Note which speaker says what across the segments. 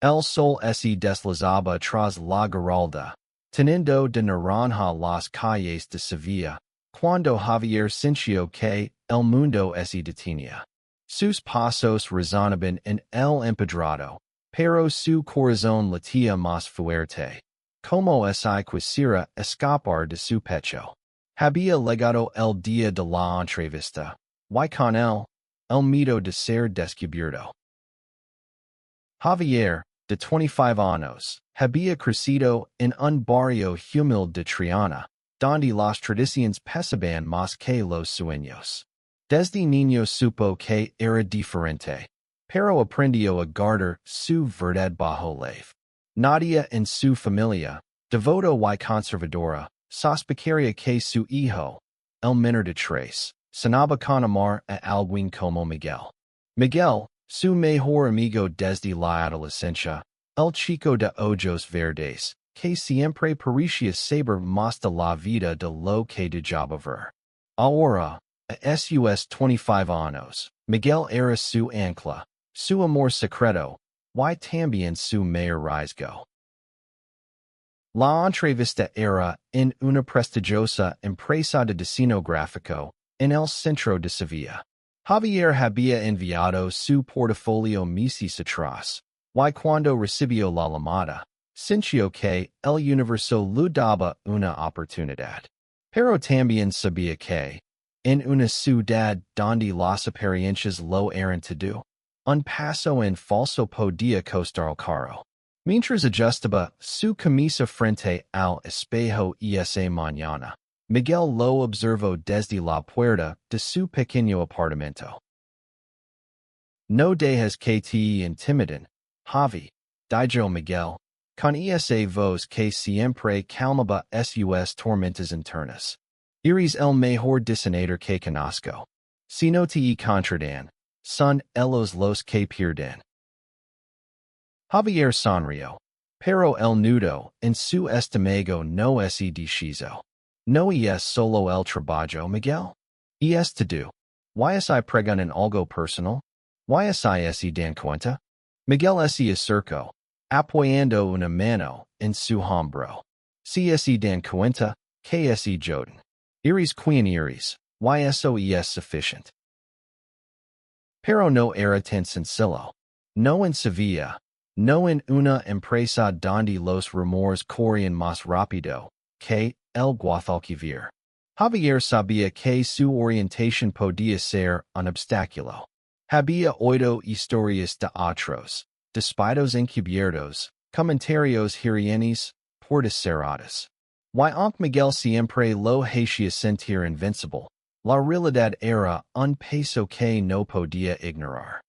Speaker 1: El sol se deslizaba tras la Giralda, teniendo de naranja las calles de Sevilla, cuando Javier sintió que el mundo se detenía. Sus pasos resonaban en el empedrado, pero su corazón latía más fuerte, como si quisiera escapar de su pecho. Había llegado el día de la entrevista, y con él, el miedo de ser descubierto. Javier, de 25 años, había crecido en un barrio humilde de Triana, donde las tradiciones pesaban más que los sueños. Desde niño supo que era diferente, pero aprendió a guardar su verdad bajo la fe. Nadie en su familia, devota y conservadora, sospecharía que su hijo, el menor de tres, sonaba con amar a alguien como Miguel. Miguel, su mejor amigo desde la adolescencia, el chico de ojos verdes, que siempre parecía saber más de la vida de lo que dejaba ver. Ahora, a sus 25 años, Miguel era su ancla, su amor secreto, y también su mayor riesgo. La entrevista era en una prestigiosa empresa de diseño gráfico, en el centro de Sevilla. Javier había enviado su portafolio meses atrás, y cuando recibió la llamada, sintió que el universo le daba una oportunidad. Pero también sabía que, en una ciudad donde las apariencias lo eran todo, un paso en falso podía costar caro. Mientras ajustaba su camisa frente al espejo esa mañana, Miguel lo observó desde la puerta de su pequeño apartamento. No dejes que te intimiden, Javi, dijo Miguel, con esa voz que siempre calmaba sus tormentas internas. Eres el mejor diseñador que conozco. Si no te contradan, son ellos los que pierden. Javier sonrió, pero el nudo en su estómago no es deshizo. No es solo el trabajo, Miguel. Es todo. Si preguntan algo personal? Si dan cuenta? Miguel se acercó, apoyando una mano en su hombro. Si dan cuenta, que joden. Eres quien eres, eso es suficiente. Pero no era tan sencillo. No en Sevilla. No en una empresa donde los rumores corrían más rápido que el Guadalquivir. Javier sabía que su orientación podía ser un obstáculo. Había oído historias de otros, despidos encubiertos, comentarios hirientes, puertas cerradas. Aunque Miguel siempre lo hacía sentir invencible, la realidad era un peso que no podía ignorar.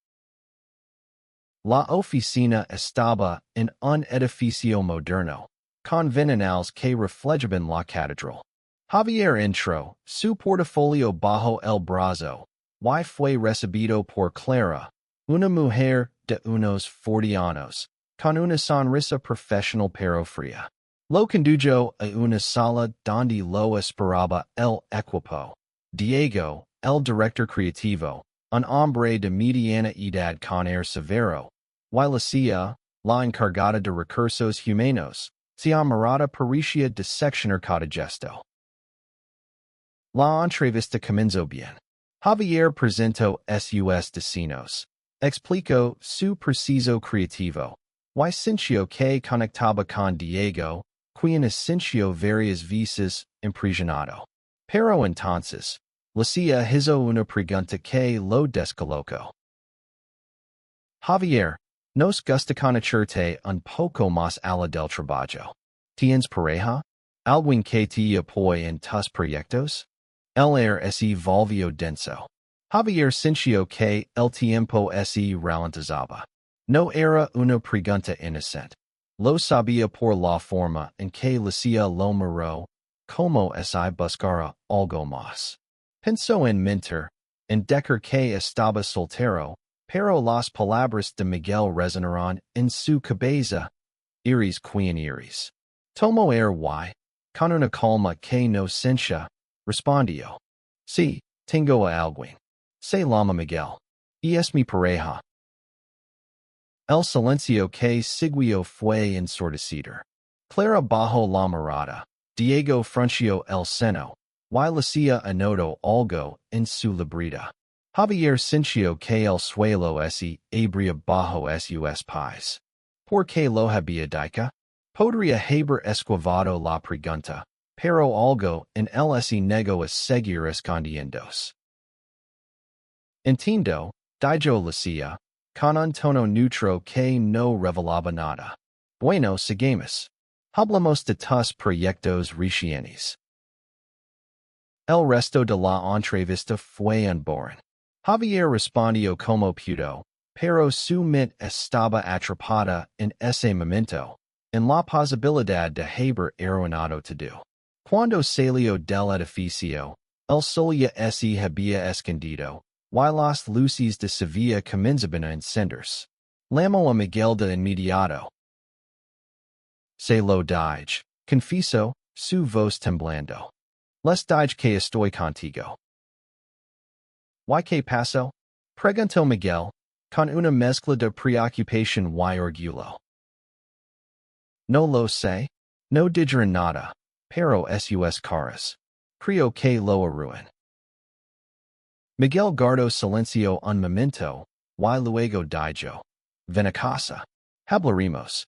Speaker 1: La oficina estaba en un edificio moderno, con ventanales que reflejaban la catedral. Javier entró, su portafolio bajo el brazo, y fue recibido por Clara, una mujer de unos 40 años, con una sonrisa profesional pero fría. Lo condujo a una sala donde lo esperaba el equipo. Diego, el director creativo, un hombre de mediana edad con aire severo, y Lucia, la encargada de recursos humanos, se amarrada parecía de seccionar cada gesto. La entrevista comenzó bien. Javier presentó sus diseños, explicó su preciso creativo, y sintió que conectaba con Diego, quien sintió varias veces impresionado. Pero entonces, Lucia hizo una pregunta que lo descolocó. Javier, nos gusta conocerte un poco más allá del trabajo. ¿Tienes pareja? ¿Alguien que te apoya en tus proyectos? El aire se volvió denso. Javier sintió que el tiempo se ralentizaba. No era una pregunta inocente. Lo sabía por la forma en que Lucia lo miró, como si buscara algo más. Pensó en mentir, en decir que estaba soltero, pero las palabras de Miguel resonaron en su cabeza. Eres quien eres. Tomo air y, con una calma que no sentia, respondió. Sí, tengo a alguien. Se llama Miguel. Es mi pareja. El silencio que siguió fue ensordecido. Clara bajo la mirada. Diego frunció el seno. Y Lucia anotó algo en su libreta. Javier sintió que el suelo se abría bajo sus pies. ¿Por qué lo había dicho? Podría haber esquivado la pregunta, pero algo en él se negó a seguir escondiéndose. Entiendo, dijo Lucia, con un tono neutro que no revelaba nada. Bueno, sigamos. Hablamos de tus proyectos recientes. El resto de la entrevista fue un borrón. Javier respondió como pudo, pero su mente estaba atrapada en ese momento, en la posibilidad de haber arruinado todo. Cuando salió del edificio, el sol ya se había escondido, y las luces de Sevilla comenzaban a encenderse. Llamó a Miguel de inmediato. Se lo dije, confieso, su voz temblando. Les dije que estoy contigo. ¿Y qué pasó? Preguntó Miguel, con una mezcla de preocupación y orgullo. No lo sé. No dijeron nada, pero sus caras. Creo que lo arruin. Miguel guardó silencio un momento, y luego dijo. Ven a casa. Hablaremos.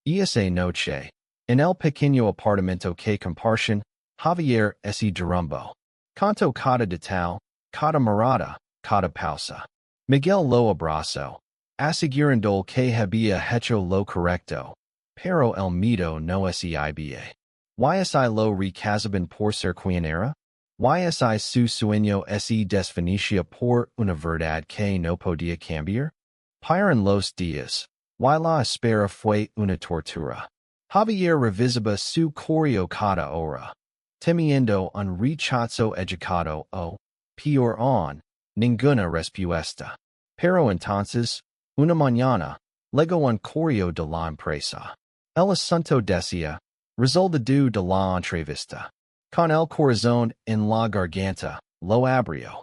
Speaker 1: Esa noche, en el pequeño apartamento que comparten, Javier se derrumbó. Contó cada detalle, cada mirada, cada pausa. Miguel lo abrazó, asegurando que había hecho lo correcto, pero el miedo no se iba. ¿Y lo rechazaban por ser quien era? ¿Y su sueño se desvanecía por una verdad que no podía cambiar? Pasaron los días, y la espera fue una tortura. Javier revisaba su correo cada hora, temiendo un rechazo educado o, peor aún, ninguna respuesta. Pero entonces, una mañana, llegó un correo de la empresa. El asunto decía, resultado de la entrevista. Con el corazón en la garganta, lo abrió.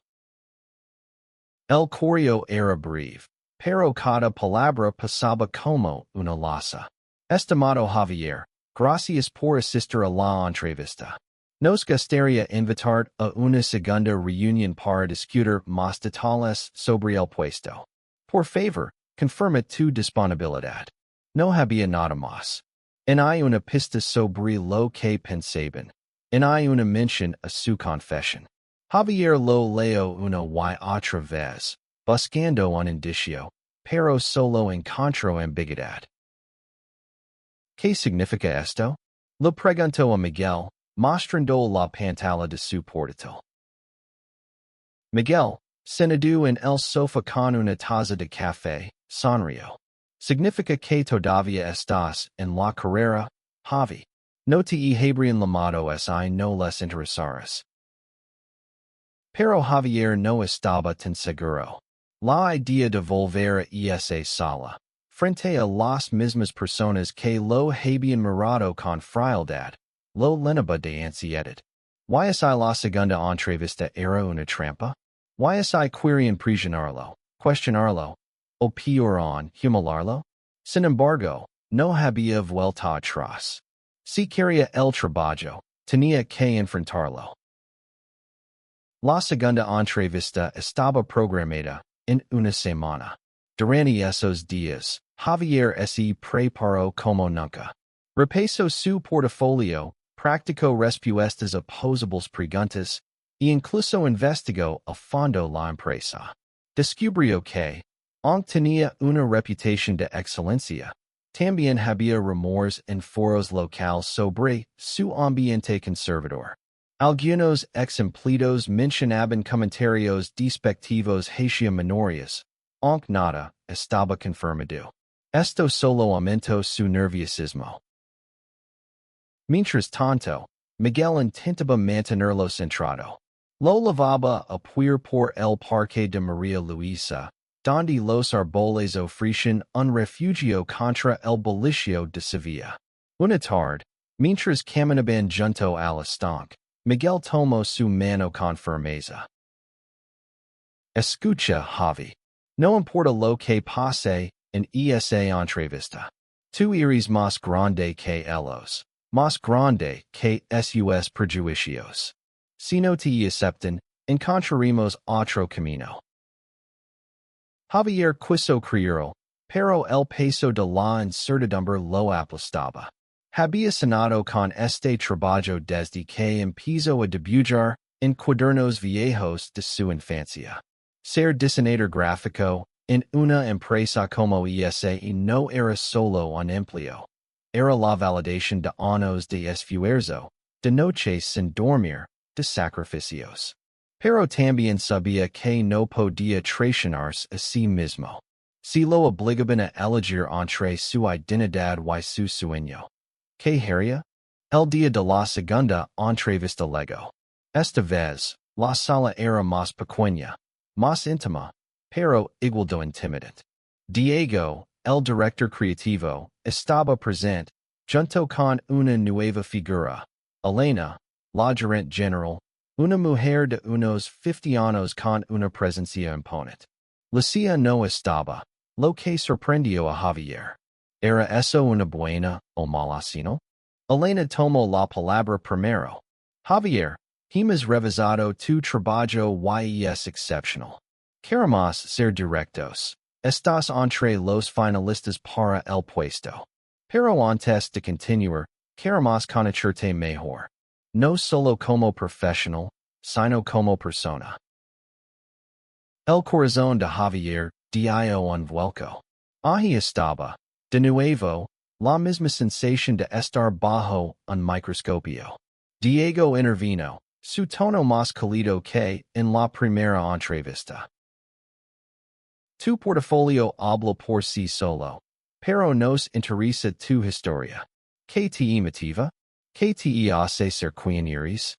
Speaker 1: El correo era breve, pero cada palabra pasaba como una lanza. Estimado Javier, gracias por asistir a la entrevista. Nos gustaría invitar a una segunda reunión para discutir más detalles sobre el puesto. Por favor, confirma tu disponibilidad. No había nada más. En hay una pista sobre lo que pensaban. En hay una mención a su confesión. Javier lo leyó una y otra vez, buscando un indicio, pero solo encontró ambigüedad. ¿Qué significa esto? Lo preguntó a Miguel, mostrando la pantalla de su portátil. Miguel, sentado en el sofá con una taza de café, sonrió. Significa que todavía estás en la carrera, Javi. No te habrían llamado si no les interesaras. Pero Javier no estaba tan seguro. La idea de volver a esa sala, frente a las mismas personas que lo habían mirado con frialdad, lo llenaba de ansiedad. ¿Y la segunda entrevista era una trampa? ¿Y querían presionarlo, cuestionarlo, o peor aún, humillarlo? Sin embargo, no había vuelta atrás. Si quería el trabajo, tenía que enfrentarlo. La segunda entrevista estaba programada en una semana. Durante esos días, Javier se preparó como nunca. Repasó su portafolio, practicó respuestas a posibles preguntas, e incluso investigó a fondo la empresa. Descubrió que, aunque tenía una reputación de excelencia, también había rumores en foros locales sobre su ambiente conservador. Algunos exemplitos mencionaban comentarios despectivos hacia minorías, aunque nada estaba confirmado. Esto solo aumentó su nerviosismo. Mientras tanto, Miguel intentaba mantenerlo centrado. Lo llevaba a puir por el parque de María Luisa, donde los árboles ofrecen un refugio contra el bullicio de Sevilla. Una tarde, mientras caminaban junto al estanque, Miguel tomó su mano con firmeza. Escucha, Javi. No importa lo que pase en esa entrevista. Tu eres más grande que ellos. Más grande que sus prejuicios. Si no te aceptan, encontraremos otro camino. Javier quiso creerlo, pero el peso de la incertidumbre lo aplastaba. Había sanado con este trabajo desde que empezó a dibujar en cuadernos viejos de su infancia. Ser diseñador gráfico en una empresa como esa y no era solo un empleo. Era la validación de años de esfuerzo, de noches sin dormir, de sacrificios. Pero también sabía que no podía traicionarse a sí mismo. Si lo obligaban a elegir entre su identidad y su sueño. ¿Qué haría? El día de la segunda entrevista llegó. Esta vez, la sala era más pequeña, más íntima, pero igual de intimidante. Diego, el director creativo, estaba presente, junto con una nueva figura, Elena, la gerente general, una mujer de unos 50 años con una presencia imponente. Lucia no estaba, lo que sorprendió a Javier. ¿Era eso una buena o mala señal? Elena tomó la palabra primero. Javier, hemos revisado tu trabajo y es excepcional. Queremos ser directos. Estás entre los finalistas para el puesto. Pero antes de continuar, queremos conocerte mejor. No solo como profesional, sino como persona. El corazón de Javier dio un vuelco. Ahí estaba, de nuevo, la misma sensación de estar bajo un microscopio. Diego intervino, su tono más cálido que en la primera entrevista. Tu portafolio habla por sí solo, pero nos interesa tu historia. ¿Qué te motiva? ¿Qué te hace ser quien eres?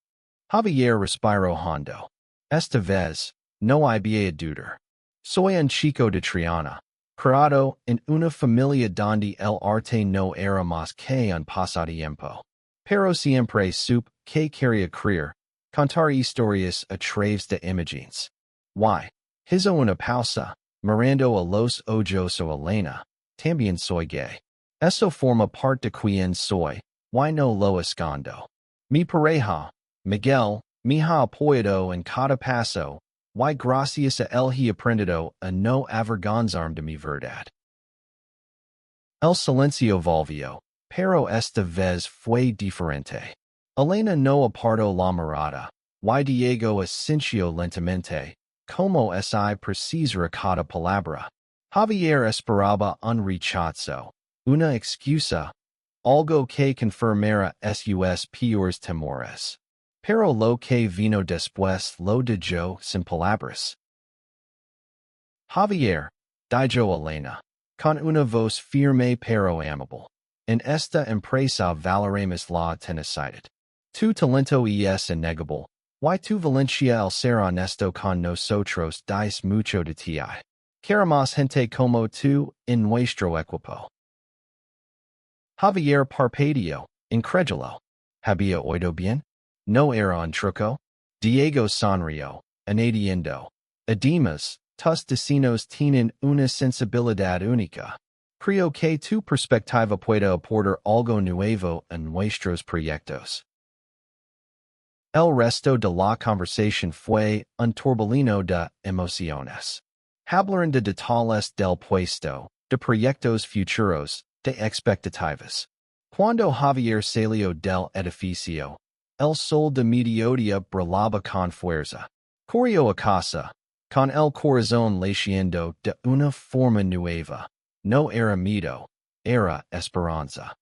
Speaker 1: Javier respiró hondo. Esta vez, no había dudar. Soy un chico de Triana, criado en una familia donde el arte no era más que un pasatiempo. Pero siempre supe que quería creer, contar historias a través de imágenes. Why? Hizo una pausa, mirando a los ojos a Elena. También soy gay. Eso forma parte de quien soy, y no lo escondo. Mi pareja, Miguel, me ha apoyado en cada paso, y gracias a él he aprendido a no avergonzarme de mi verdad. El silencio volvió, pero esta vez fue diferente. Elena no apartó la mirada, y Diego asintió lentamente, como si precisara cada palabra. Javier esperaba un rechazo, una excusa, algo que confirmara sus peores temores. Pero lo que vino después lo dijo sin palabras. Javier, dijo Elena, con una voz firme pero amable. En esta empresa valoramos la tenacidad. Tu talento es innegable, y tu valencia al ser honesto con nosotros dice mucho de ti. Queremos gente como tú en nuestro equipo. Javier parpadeó, incrédulo. ¿Había oído bien? No era un truco. Diego sonrió, añadiendo. Además, tus destinos tienen una sensibilidad única. Creo que tu perspectiva puede aportar algo nuevo en nuestros proyectos. El resto de la conversación fue un torbellino de emociones. Hablaron de detalles del puesto, de proyectos futuros, de expectativas. Cuando Javier salió del edificio, el sol de mediodía brillaba con fuerza. Corrió a casa, con el corazón latiendo de una forma nueva. No era miedo, era esperanza.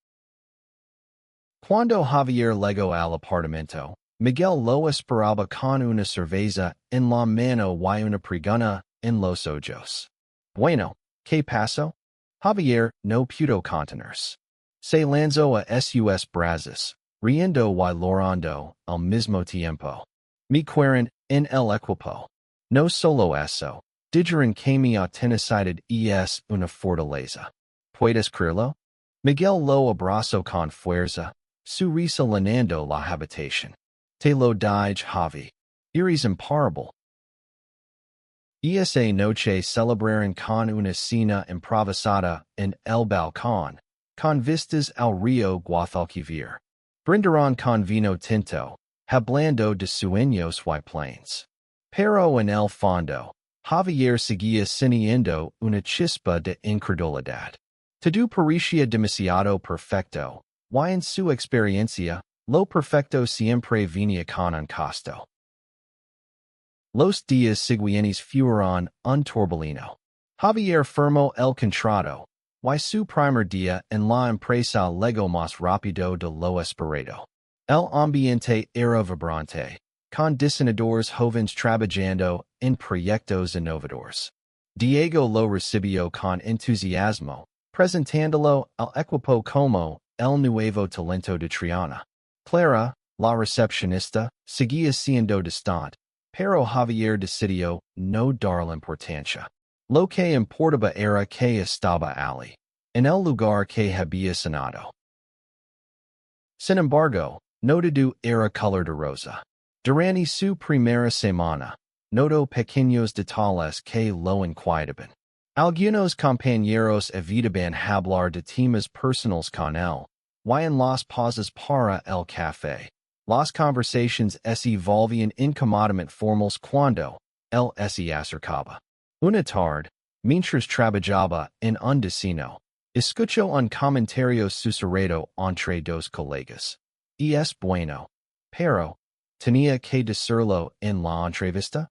Speaker 1: Cuando Javier llegó al apartamento, Miguel lo esperaba con una cerveza en la mano y una pregunta en los ojos. Bueno, ¿qué pasó? Javier no pudo contenerse. Se lanzó a sus brazos, riendo y llorando al mismo tiempo. Me quieren en el equipo. No solo eso, dijeron que mi autenticidad es una fortaleza. ¿Puedes creerlo? Miguel lo abrazó con fuerza, su risa llenando la habitación. Te lo dije, Javi. Eres imparable. Esa noche celebraron con una cena improvisada en el balcón, con vistas al río Guadalquivir. Brindaron con vino tinto, hablando de sueños y planes. Pero en el fondo, Javier seguía sintiendo una chispa de incredulidad. Todo parecía demasiado perfecto, y en su experiencia, lo perfecto siempre venía con un costo. Los días siguientes fueron un torbellino. Javier firmó el contrato, y su primer día en la empresa llegó más rápido de lo esperado. El ambiente era vibrante, con diseñadores jóvenes trabajando en proyectos innovadores. Diego lo recibió con entusiasmo, presentándolo al equipo como el nuevo talento de Triana. Clara, la recepcionista, seguía siendo distante, pero Javier decidió no darle importancia. Lo que importaba era que estaba allí, en el lugar que había cenado. Sin embargo, no todo era color de rosa. Durante su primera semana, notó pequeños detalles que lo inquietaban. Algunos compañeros evitaban hablar de temas personales con él, y en las pausas para el café. Las conversaciones se volvían incómodamente formales cuando él se acercaba. Una tarde, mientras trabajaba en un destino, escuchó un comentario susurrado entre dos colegas. Y es bueno, pero tenía que decirlo en la entrevista.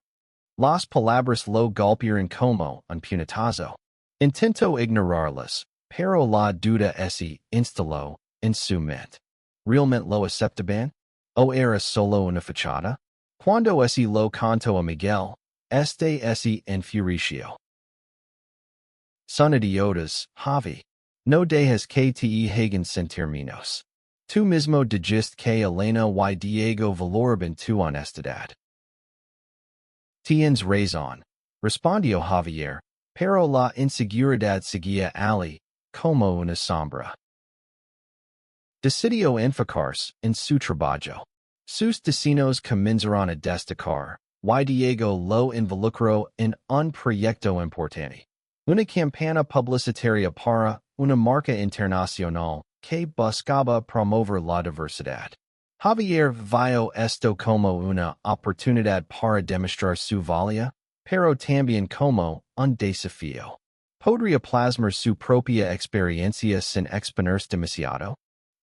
Speaker 1: Las palabras lo golpearon como un puñetazo. Intentó ignorarlas, pero la duda se instaló en su mente. ¿Realmente lo aceptaban? ¿O era solo una fachada? Cuando se lo contó a Miguel, este se enfureció. Son idiotas, Javi. No dejes que te hagan sentir menos. Tú mismo dijiste que Elena y Diego valoraban tu honestidad. Tienes razón, respondió Javier, pero la inseguridad seguía allí, como una sombra. Decidió enfocarse en su trabajo. Sus destinos comenzaron a destacar, y Diego lo involucró en un proyecto importante. Una campana publicitaria para una marca internacional que buscaba promover la diversidad. Javier vio esto como una oportunidad para demostrar su valía, pero también como un desafío. ¿Podría plasmar su propia experiencia sin exponerse demasiado?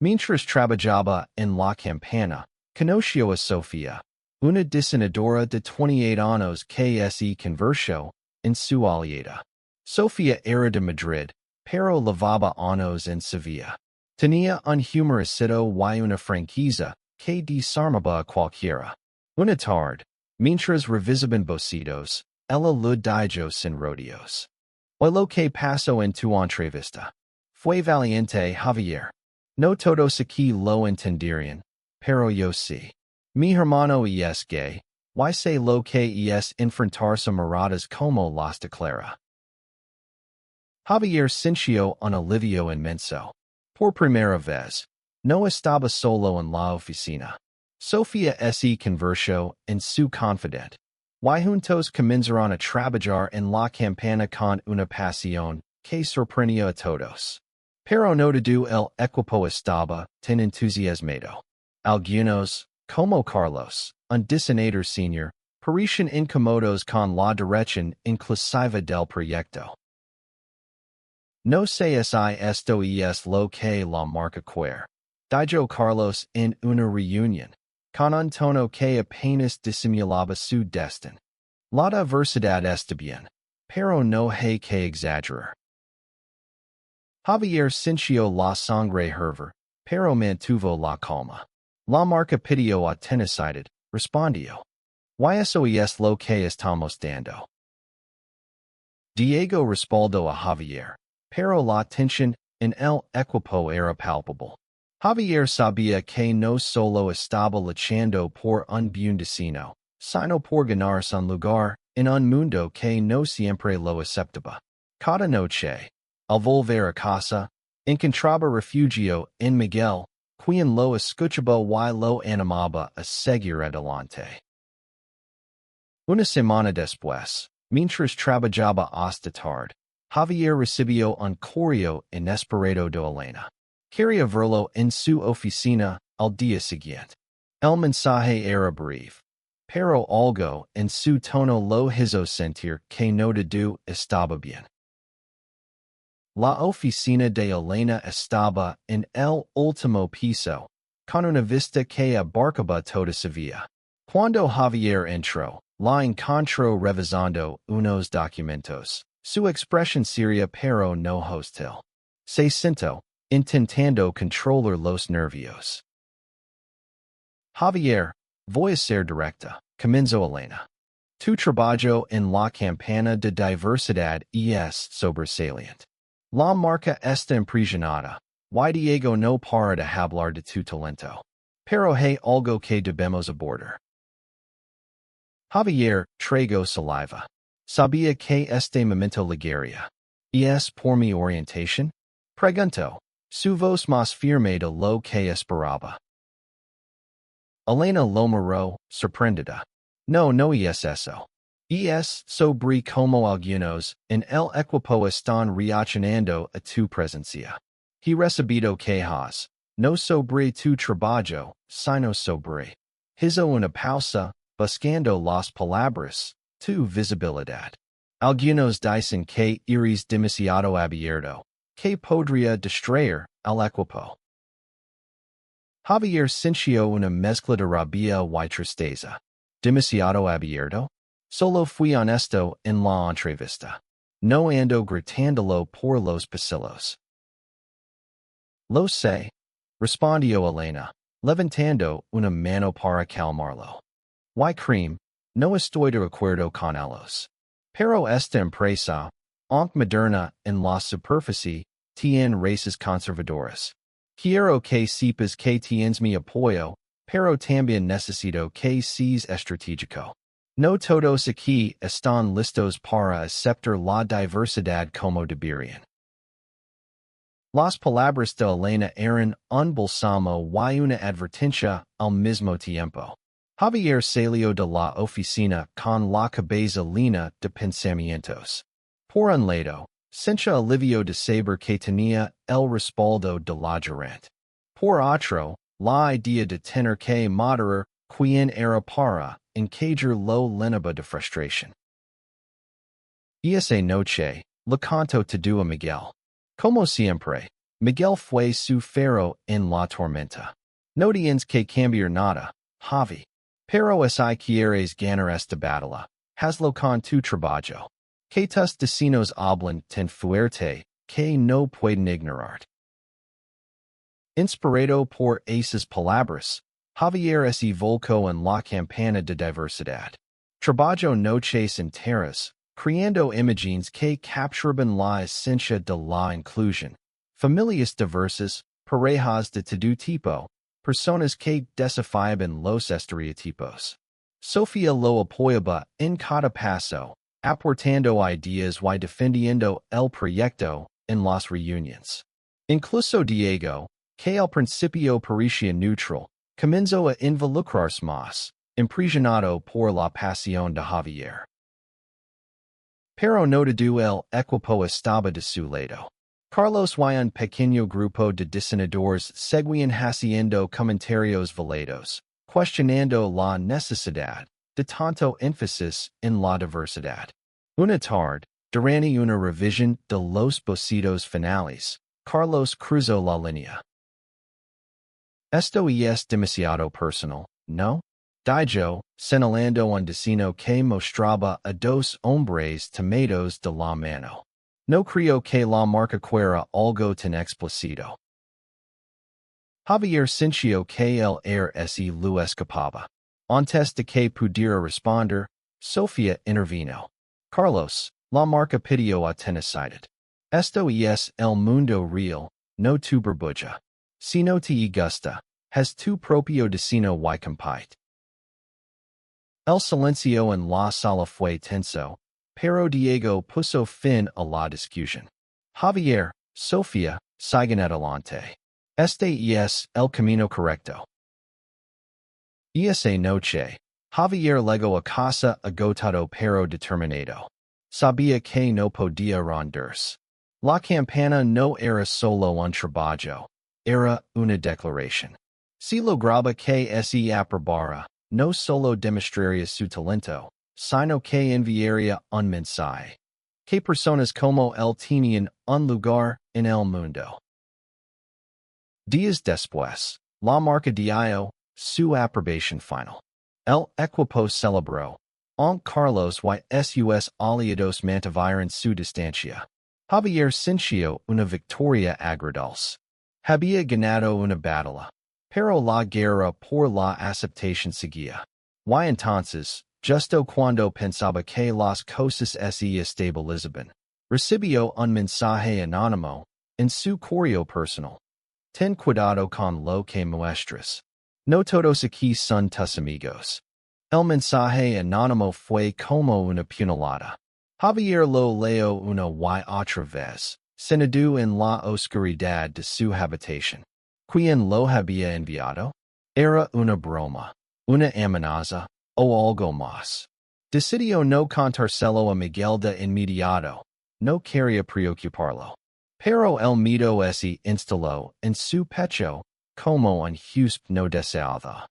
Speaker 1: Mientras trabajaba en la campana, conoció a Sofía, una diseñadora de 28 años que se convirtió en su aliada. Sofía era de Madrid, pero llevaba años en Sevilla. Tenía un humorcito y una franqueza que desarmaba a cualquiera. Una tarde, mientras revisaban bocitos, ella lo dijo sin rodeos. O lo que pasó en tu entrevista. Fue valiente, Javier. No todos aquí lo entenderían, pero yo sí. Mi hermano es gay, y sé lo que es enfrentarse a miradas como las de Clara. Javier sintió un alivio inmenso. Por primera vez, no estaba solo en la oficina. Sofía se convirtió en su confidente. Y juntos comenzaron a trabajar en la campana con una pasión que sorprendió a todos. Pero no todo el equipo estaba tan entusiasmado. Algunos, como Carlos, un diseñador senior, parecían incómodos con la dirección inclusiva del proyecto. No sé si esto es lo que la marca quiere, dijo Carlos en una reunión, con un tono que apenas disimulaba su destino. La diversidad está bien, pero no hay que exagerar. Javier sintió la sangre hervir, pero mantuvo la calma. La marca pidió autenticidad, respondió. Y eso es lo que estamos dando. Diego respaldó a Javier, pero la tensión en el equipo era palpable. Javier sabía que no solo estaba luchando por un buen destino, sino por ganarse un lugar en un mundo que no siempre lo aceptaba. Cada noche, al volver a casa, encontraba refugio en Miguel, quien lo escuchaba y lo animaba a seguir adelante. Una semana después, mientras trabajaba hasta tarde. Javier recibió un correo inesperado de Elena. Quería verlo en su oficina al día siguiente. El mensaje era breve, pero algo en su tono lo hizo sentir que no todo estaba bien. La oficina de Elena estaba en el último piso, con una vista que abarcaba toda Sevilla. Cuando Javier entró, la encontró revisando unos documentos. Su expresión seria pero no hostil. Se sentó, intentando controlar los nervios. Javier, voy a ser directa, comenzó Elena. Tu trabajo en la campana de diversidad es sobresaliente. La marca está impresionada. Y Diego no para de hablar de tu talento. Pero hay algo que debemos abordar. Javier tragó saliva. Sabía que este momento ligaría. ¿Es por mi orientación? Preguntó, su voz más firme de lo que esperaba. Elena lo miró, sorprendida. No, no es eso. Es sobre como algunos en el equipo están reaccionando a tu presencia. He recibido quejas, no sobre tu trabajo, sino sobre. Hizo una pausa, buscando las palabras, tu visibilidad. Algunos dicen que eres demasiado abierto, que podría distraer al equipo. Javier sintió una mezcla de rabia y tristeza. ¿Demasiado abierto? Solo fui honesto en la entrevista. No ando gritándolo por los pasillos. Lo sé, respondió Elena, levantando una mano para calmarlo. Y cream, no estoy de acuerdo con ellos. Pero esta empresa, aunque moderna en la superficie, tiene raíces conservadoras. Quiero que sepas que tienes mi apoyo, pero también necesito que seas estratégico. No todos aquí están listos para aceptar la diversidad como deberían. Las palabras de Elena eran un bálsamo y una advertencia al mismo tiempo. Javier salió de la oficina con la cabeza llena de pensamientos. Por un lado, sentía alivio de saber que tenía el respaldo de la gerente. Por otro, la idea de tener que moderar quien era para encajar lo llenaba de frustración. Esa noche, le contó todo a Miguel. Como siempre, Miguel fue su faro en la tormenta. No tienes que cambiar nada, Javi. Pero si quieres ganar esta batalla, hazlo con tu trabajo. Que tus vecinos hablan tan fuerte que no pueden ignorarte. Inspirado por esas palabras, Javier se volcó en la campana de diversidad. Trabajó noches enteras, creando imágenes que capturaban la esencia de la inclusión. Familias diversas, parejas de todo tipo, personas que desafiaban los estereotipos. Sofía lo apoyaba en cada paso, aportando ideas y defendiendo el proyecto en las reuniones. Incluso Diego, que al principio parecía neutral, comenzó a involucrarse más, impresionado por la pasión de Javier. Pero no todo el equipo estaba de su lado. Carlos y un pequeño grupo de diseñadores seguían haciendo comentarios velados, cuestionando la necesidad de tanto énfasis en la diversidad. Una tarde, durante una revisión de los bocetos finales, Carlos cruzó la línea. Esto es demasiado personal, ¿no? Dijo, señalando un diseño que mostraba a dos hombres tomados de la mano. No creo que la marca fuera algo tan explícito. Javier sintió que el se lo escapaba. Antes de que pudiera responder, Sofía intervino. Carlos, la marca pidió autenticidad. Esto es el mundo real, no tu burbuja. Si no te gusta, haz tu propio diseño y compite. El silencio en la sala fue tenso, pero Diego puso fin a la discusión. Javier, Sofía, sigan adelante. Este es el camino correcto. Esa noche, Javier llegó a casa agotado pero determinado. Sabía que no podía rendirse. La campana no era solo un trabajo, era una declaración. Si lograba que se aprobara, no solo demostraría su talento, sino que enviaría un mensaje. Que personas como él tenían un lugar en el mundo. Días después, la marca dio su aprobación final. El equipo celebró, aunque Carlos y sus aliados mantuvieron su distancia. Javier sintió una victoria agradable. Había ganado una batalla, pero la guerra por la aceptación seguía. Y entonces, justo cuando pensaba que las cosas se estabilizaban, recibió un mensaje anónimo en su correo personal. Ten cuidado con lo que muestras. No todos aquí son tus amigos. El mensaje anónimo fue como una puñalada. Javier lo leyó una y otra vez, sentado en la oscuridad de su habitación. ¿Quién lo había enviado? Era una broma, una amenaza, o algo más. Decidió no contárselo a Miguel de inmediato. No quería preocuparlo. Pero el miedo se instaló en su pecho como un husp no deseado.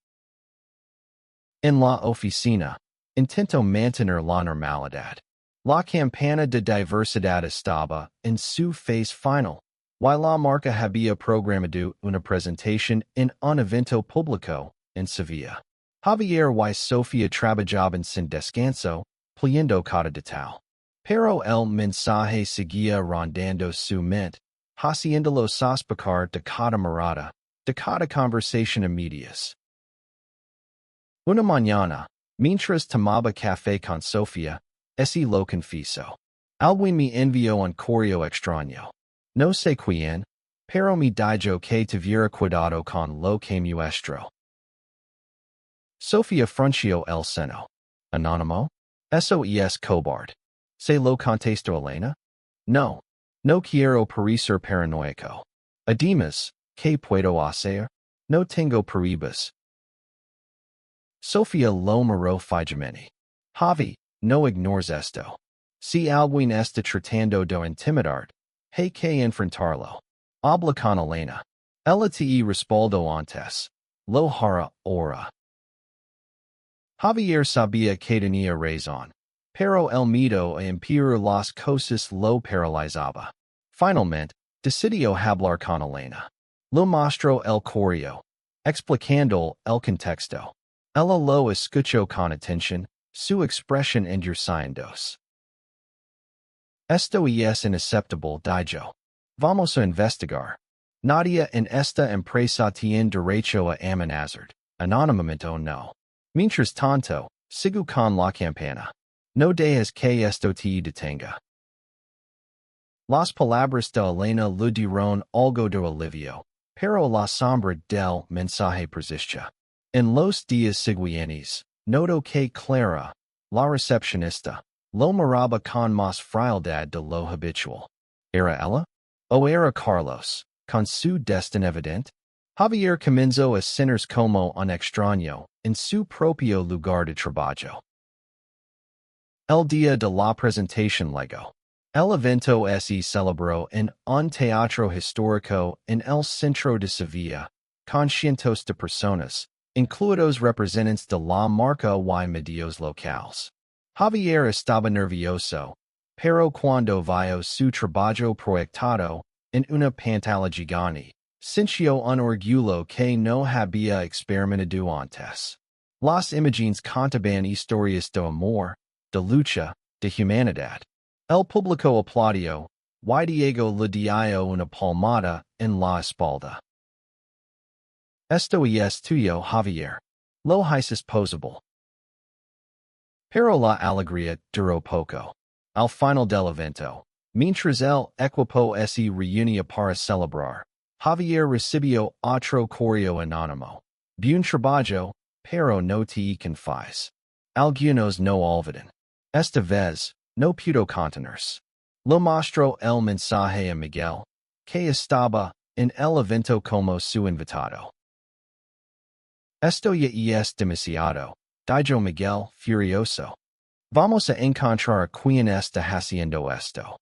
Speaker 1: En la oficina, intentó mantener la normalidad. La campana de diversidad estaba en su fase final, y la marca había programado una presentación en un evento público en Sevilla. Javier y Sofía trabajaban sin descanso, pliando cada detalle. Pero el mensaje seguía rondando su mente, haciéndolo sospechar de cada mirada, de cada conversación a medias. Una mañana, mientras tomaba café con Sofía, ese lo confieso. Alguien me envió un correo extraño. No sé quién, pero me dijo que tuviera cuidado con lo que muestro. Sofía frunció el seno. Anónimo? Eso es cobarde. ¿Se lo contestó Elena? No. No quiero parecer paranoico. Además, ¿qué puedo hacer? No tengo pruebas. Sofía lo miró fijamente. Javi, no ignores esto. Si alguien está tratando de intimidarte, hay que enfrentarlo. Habla con Elena. Ella te respaldo antes. Lo hará ahora. Javier sabía que tenía razón, pero el miedo a empeorar las cosas lo paralizaba. Finalmente, decidió hablar con Elena. Lo mostró el correo, explicando el contexto. Ella lo escuchó con atención, su expresión endurecimientos. Esto es inaceptable, dijo. Vamos a investigar. Nadie en esta empresa tiene derecho a amenazarte, anónimamente o no. Mientras tanto, sigo con la campana. No dejes que esto te detenga. Las palabras de Elena le dieron algo de alivio, pero la sombra del mensaje persistía. En los días siguientes, notó que Clara, la recepcionista, lo miraba con más frialdad de lo habitual. ¿Era ella? ¿O era Carlos, con su destino evidente? Javier comenzó a sentirse como un extraño en su propio lugar de trabajo. El día de la presentación llegó. El evento se celebró en un teatro histórico en el centro de Sevilla, con cientos de personas, incluidos representantes de la marca y medios locales. Javier estaba nervioso, pero cuando vio su trabajo proyectado en una pantalla gigante, sintió un orgullo que no había experimentado antes. Las imágenes contaban historias de amor, de lucha, de humanidad. El público aplaudió, y Diego le dio una palmada en la espalda. Esto es tuyo, Javier. Lo haces posible. Pero la alegría duró poco. Al final del evento, mientras el equipo se reunía para celebrar, Javier recibió otro correo anónimo. Buen trabajo, pero no te confíes. Algunos no olvidan. Esta vez, no pudo contenerse. Lo mostró el mensaje a Miguel, que estaba en el evento como su invitado. Esto ya es demasiado, dijo Miguel, furioso. Vamos a encontrar quien está haciendo esto.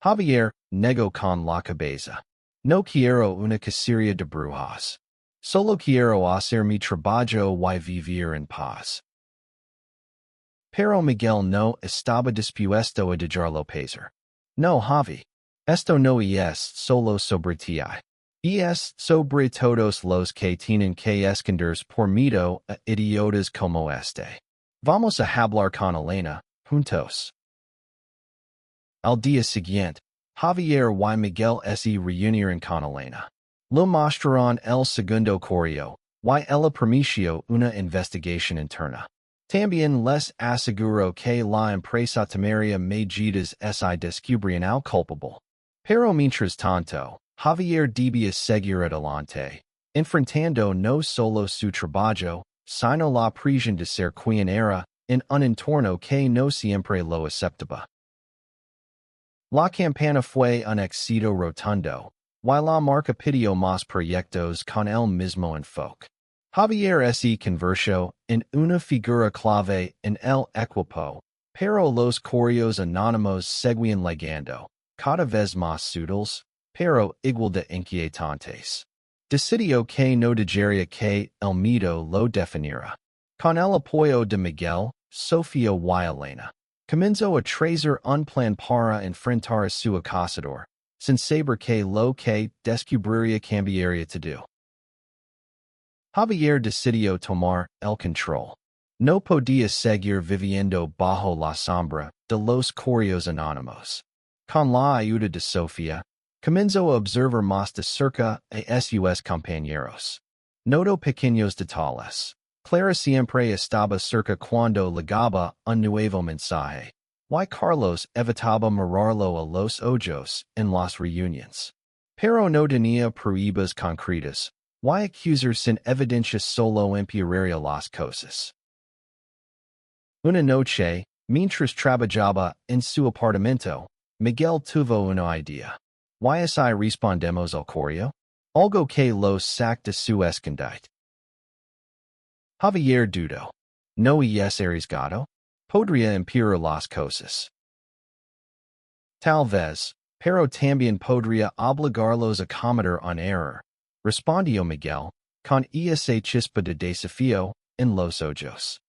Speaker 1: Javier, nego con la cabeza. No quiero una cacería de brujas. Solo quiero hacer mi trabajo y vivir en paz. Pero Miguel no estaba dispuesto a dejarlo pasar. No, Javi. Esto no es solo sobre ti. Es sobre todos los que tienen que esconder por miedo a idiotas como este. Vamos a hablar con Elena, juntos. Al día siguiente, Javier y Miguel se reunieron con Elena. Lo mostraron el segundo correo, y ella permitió una investigación interna. También les aseguró que la empresa tomaría medidas si descubrían al culpable. Pero mientras tanto, Javier debía seguir adelante, enfrentando no solo su trabajo, sino la presión de ser quien era, en un entorno que no siempre lo aceptaba. La campana fue un éxito rotundo, y la marca pidió más proyectos con el mismo enfoque. Javier se convirtió en una figura clave en el equipo, pero los correos anónimos seguían llegando, cada vez más sutiles, pero igual de inquietantes. Decidió que no dejaría que el mito lo definiera. Con el apoyo de Miguel, Sofía y Elena, comenzó a trazar un plan para enfrentar a su acosador, sin saber que lo que descubriría cambiaría todo. Javier decidió tomar el control. No podía seguir viviendo bajo la sombra de los correos anónimos. Con la ayuda de Sofía, comenzó a observar más de cerca a sus compañeros. Notó pequeños detalles. Clara siempre estaba cerca cuando llegaba un nuevo mensaje. Y Carlos evitaba mirarlo a los ojos en las reuniones. Pero no tenía pruebas concretas. Y accusar sin evidencia solo empeoraría las cosas. Una noche, mientras trabajaba en su apartamento, Miguel tuvo una idea. ¿Y si respondemos al correo? Algo que los saque de su escondite. Javier dudó. ¿No es arriesgado? Podría empeorar las cosas. Tal vez, pero también podría obligarlos a cometer un error. Respondió Miguel, con esa chispa de desafío en los ojos.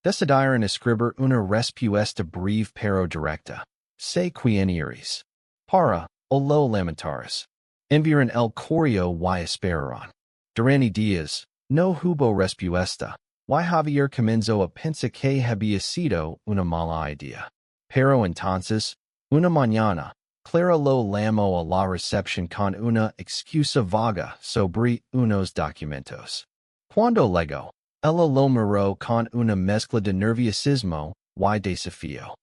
Speaker 1: Decidieron escribir una respuesta breve pero directa. Sé quién eres. Para, o lo lamentares. Enviaron el correo y esperaron. Durante días, no hubo respuesta, y Javier comenzó a pensar que había sido una mala idea. Pero entonces, una mañana, Clara lo llamó a la recepción con una excusa vaga sobre unos documentos. Cuando llegó, ella lo miró con una mezcla de nerviosismo y desafío.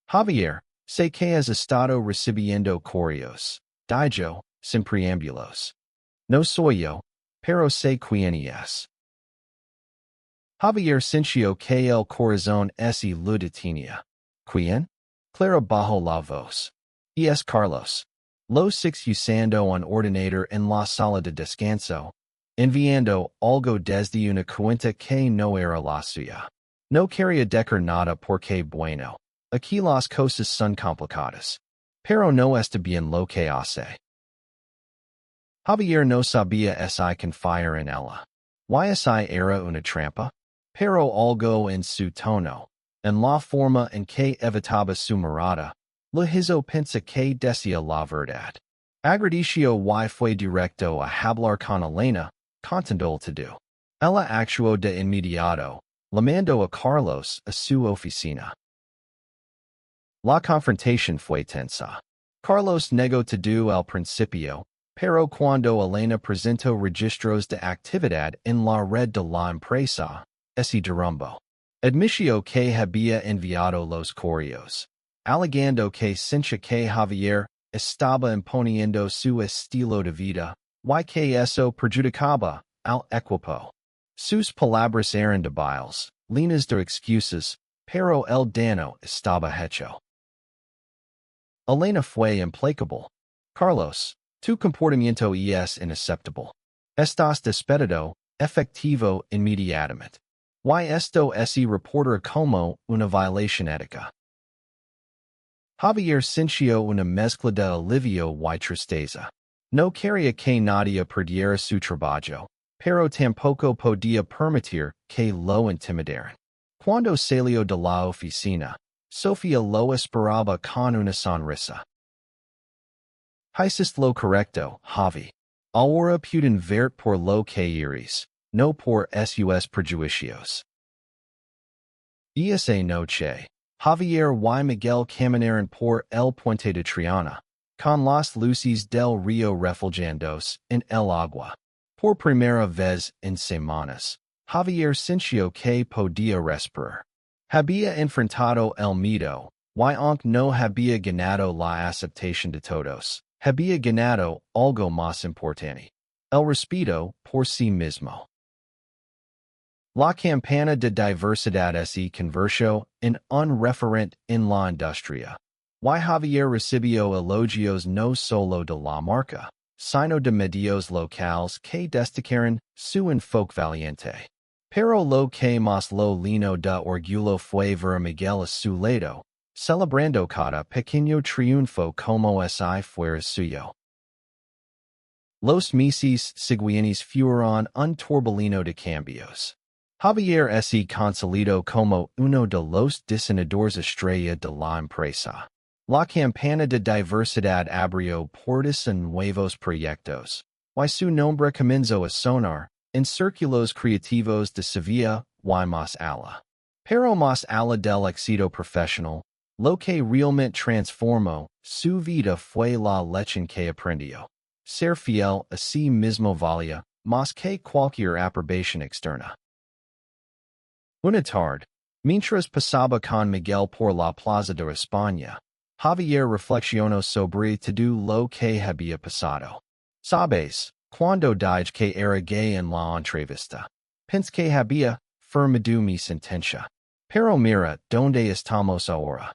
Speaker 1: Javier, sé que has estado recibiendo correos. Dijo, sin preámbulos. No soy yo, pero sé quién es. Javier sintió que el corazón se lo detenía. ¿Quién? Clara bajó la voz. Es Carlos. Los six usando un ordenador en la sala de descanso, enviando algo desde una cuenta que no era la suya. No quería decir nada porque bueno. Aquí las cosas son complicadas. Pero no está bien lo que hace. Javier no sabía si confiar en ella. Y si era una trampa. Pero algo en su tono, en la forma en que evitaba su mirada, lo hizo pensar que decía la verdad. Agradeció y fue directo a hablar con Elena, contando todo. Ella actuó de inmediato, llamando a Carlos a su oficina. La confrontación fue tensa. Carlos negó todo al principio, pero cuando Elena presentó registros de actividad en la red de la empresa, se derrumbó. Admitió que había enviado los correos, alegando que sintió que Javier estaba imponiendo su estilo de vida, y que eso perjudicaba al equipo. Sus palabras eran débiles, llenas de excusas, pero el daño estaba hecho. Elena fue implacable. Carlos, tu comportamiento es inaceptable. Estás despedido, efectivo inmediatamente. Y esto ese reporter como una violación ética. Javier sintió una mezcla de alivio y tristeza. No quería que nadie perdiera su trabajo, pero tampoco podía permitir que lo intimidaran. Cuando salió de la oficina, Sofía lo esperaba con una sonrisa. Hiciste lo correcto, Javi. Ahora pueden ver por lo que eres, no por sus prejuicios. Esa noche, Javier y Miguel caminaron por el puente de Triana, con las luces del río reflejándose en el agua. Por primera vez en semanas, Javier sintió que podía respirar. Había enfrentado el miedo, y aunque no había ganado la aceptación de todos, había ganado algo más importante: el respeto por sí mismo. La campana de diversidad se convirtió en un referente en la industria. Y Javier recibió elogios no solo de la marca, sino de medios locales que destacaron su enfoque valiente. Pero lo que más lo lleno de orgullo fue ver a Miguel a su lado, celebrando cada pequeño triunfo como si fuera suyo. Los meses siguientes fueron un torbellino de cambios. Javier se consolidó como uno de los diseñadores estrella de la empresa. La campana de diversidad abrió puertas a nuevos proyectos, y su nombre comenzó a sonar en círculos creativos de Sevilla y más allá. Pero más allá del éxito profesional, lo que realmente transformó su vida fue la lección que aprendió. Ser fiel a sí mismo valía más que cualquier aprobación externa. Una tarde, mientras pasaba con Miguel por la plaza de España, Javier reflexionó sobre todo lo que había pasado. Sabes, cuando dije que era gay en la entrevista, pensé que había firmado mi sentencia. Pero mira donde estamos ahora.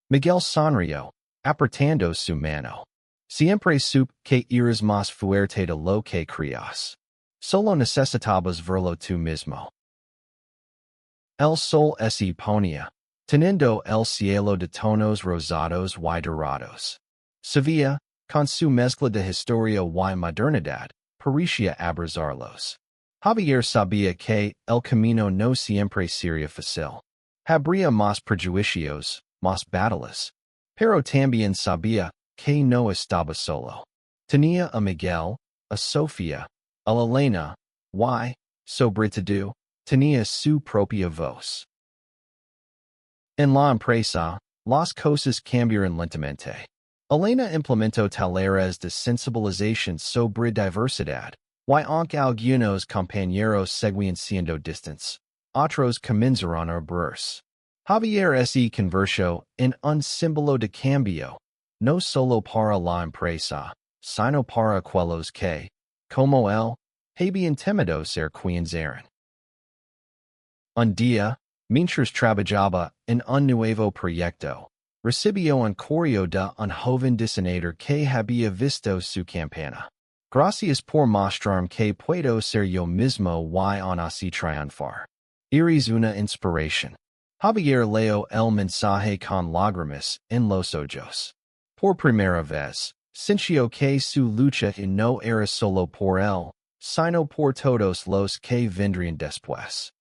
Speaker 1: Miguel sonrió, apretando su mano. Siempre supe que eres más fuerte de lo que creías. Solo necesitabas verlo tú mismo. El sol se ponía, teniendo el cielo de tonos rosados y dorados. Sevilla, con su mezcla de historia y modernidad, parecía abrazarlos. Javier sabía que el camino no siempre sería fácil. Habría más prejuicios, más batallas. Pero también sabía que no estaba solo. Tenía a Miguel, a Sofía, a Elena, y, sobre todo, tenía su propia voz. En la empresa, las cosas cambiaron lentamente. Elena implementó talleres de sensibilización sobre diversidad, y aunque algunos compañeros seguían siendo distantes, otros comenzaron a abrirse. Javier se convirtió en un símbolo de cambio, no solo para la empresa, sino para aquellos que, como él, habían temido ser quienes eran. Un día, mientras trabajaba en un nuevo proyecto, recibió un correo de un joven diseñador que había visto su campana. Gracias por mostrarme que puedo ser yo mismo y aún así triunfar. Eres una inspiración. Javier leyó el mensaje con lágrimas en los ojos. Por primera vez, sintió que su lucha no era solo por él, sino por todos los que vendrían después.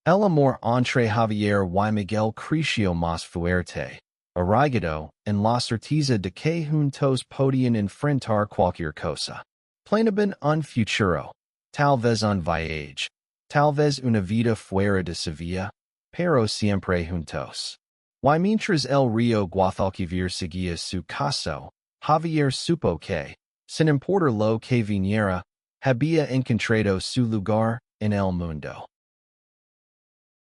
Speaker 1: El amor entre Javier y Miguel creció más fuerte, arraigado en la certeza de que juntos podían enfrentar cualquier cosa. Planeaban un futuro, tal vez un viaje, tal vez una vida fuera de Sevilla, pero siempre juntos. Y mientras el río Guadalquivir seguía su caso, Javier supo que, sin importar lo que viniera, había encontrado su lugar en el mundo.